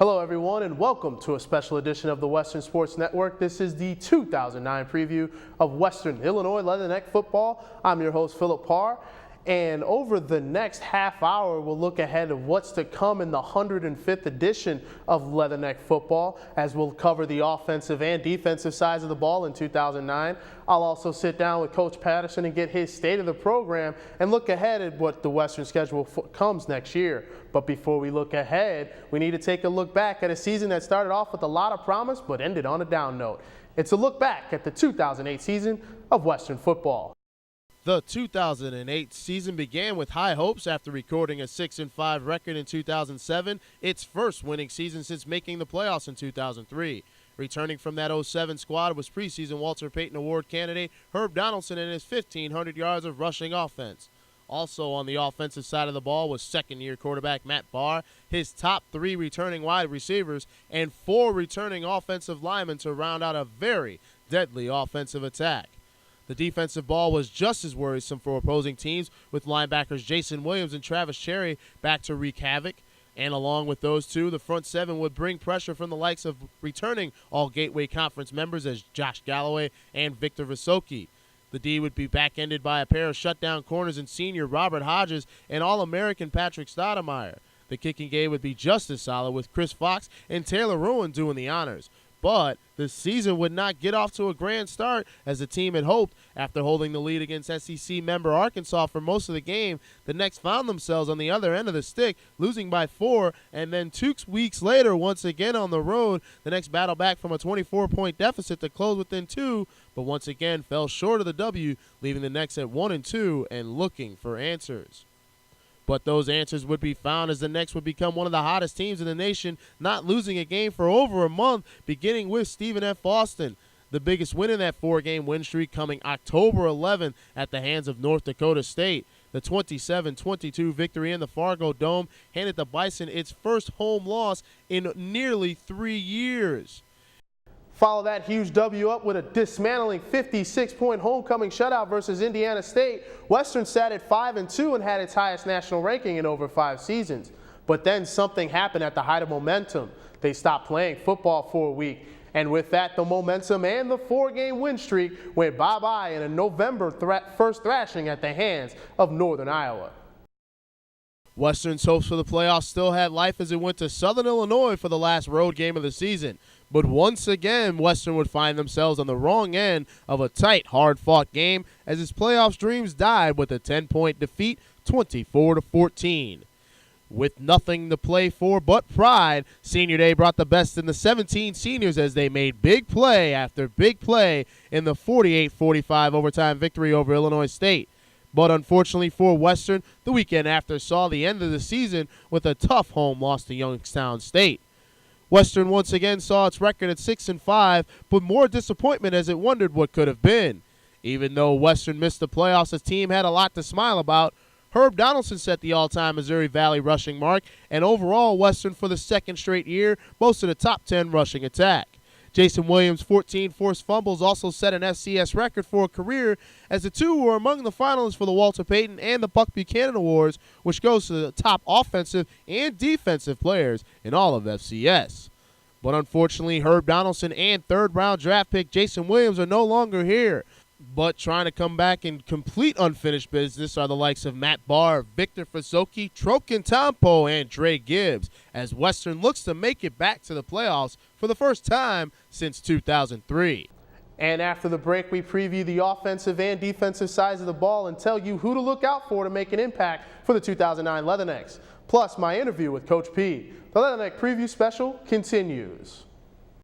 Hello everyone and welcome to a special edition of the Western Sports Network. This is the 2009 preview of Western Illinois Leatherneck football. I'm your host Philip Parr, and over the next half hour we'll look ahead of what's to come in the 105th edition of Leatherneck football, as we'll cover the offensive and defensive sides of the ball in 2009. I'll also sit down with Coach Patterson and get his state of the program and look ahead at what the Western schedule comes next year. But before we look ahead, we need to take a look back at a season that started off with a lot of promise but ended on a down note. It's a look back at the 2008 season of Western football. The 2008 season began with high hopes after recording a 6-5 record in 2007, its first winning season since making the playoffs in 2003. Returning from that 07 squad was preseason Walter Payton Award candidate Herb Donaldson and his 1,500 yards of rushing offense. Also on the offensive side of the ball was second-year quarterback Matt Barr, his top 3 returning wide receivers, and 4 returning offensive linemen to round out a very deadly offensive attack. The defensive ball was just as worrisome for opposing teams, with linebackers Jason Williams and Travis Cherry back to wreak havoc. And along with those two, the front seven would bring pressure from the likes of returning all Gateway Conference members as Josh Galloway and Victor Visoki. The D would be back-ended by a pair of shutdown corners in senior Robert Hodges and All-American Patrick Stoudemire. The kicking game would be just as solid, with Chris Fox and Taylor Ruin doing the honors. But the season would not get off to a grand start as the team had hoped. After holding the lead against SEC member Arkansas for most of the game, the Necks found themselves on the other end of the stick, losing by 4, and then 2 weeks later, once again on the road, the Necks battled back from a 24-point deficit to close within 2, but once again fell short of the W, leaving the Necks at 1-2 and looking for answers. But those answers would be found as the Necks would become one of the hottest teams in the nation, not losing a game for over a month, beginning with Stephen F. Austin. The biggest win in that 4-game win streak coming October 11th at the hands of North Dakota State. The 27-22 victory in the Fargo Dome handed the Bison its first home loss in nearly 3 years. Follow that huge W up with a dismantling 56-point homecoming shutout versus Indiana State. Western sat at 5-2 and had its highest national ranking in over 5 seasons. But then something happened at the height of momentum. They stopped playing football for a week. And with that, the momentum and the 4-game win streak went bye-bye in a November first thrashing at the hands of Northern Iowa. Western's hopes for the playoffs still had life as it went to Southern Illinois for the last road game of the season. But once again, Western would find themselves on the wrong end of a tight, hard-fought game as its playoffs dreams died with a 10-point defeat, 24-14. With nothing to play for but pride, Senior Day brought the best in the 17 seniors as they made big play after big play in the 48-45 overtime victory over Illinois State. But unfortunately for Western, the weekend after saw the end of the season with a tough home loss to Youngstown State. Western once again saw its record at 6-5, but more disappointment as it wondered what could have been. Even though Western missed the playoffs, the team had a lot to smile about. Herb Donaldson set the all-time Missouri Valley rushing mark, and overall Western for the second straight year boasted a top 10 rushing attack. Jason Williams' 14 forced fumbles also set an FCS record for a career, as the two were among the finalists for the Walter Payton and the Buck Buchanan Awards, which goes to the top offensive and defensive players in all of FCS. But unfortunately, Herb Donaldson and third-round draft pick Jason Williams are no longer here. But trying to come back in complete unfinished business are the likes of Matt Barr, Victor Visoki, Troken Tampo, and Dre Gibbs, as Western looks to make it back to the playoffs for the first time since 2003. And after the break, we preview the offensive and defensive sides of the ball and tell you who to look out for to make an impact for the 2009 Leathernecks. Plus, my interview with Coach P. The Leatherneck Preview Special continues.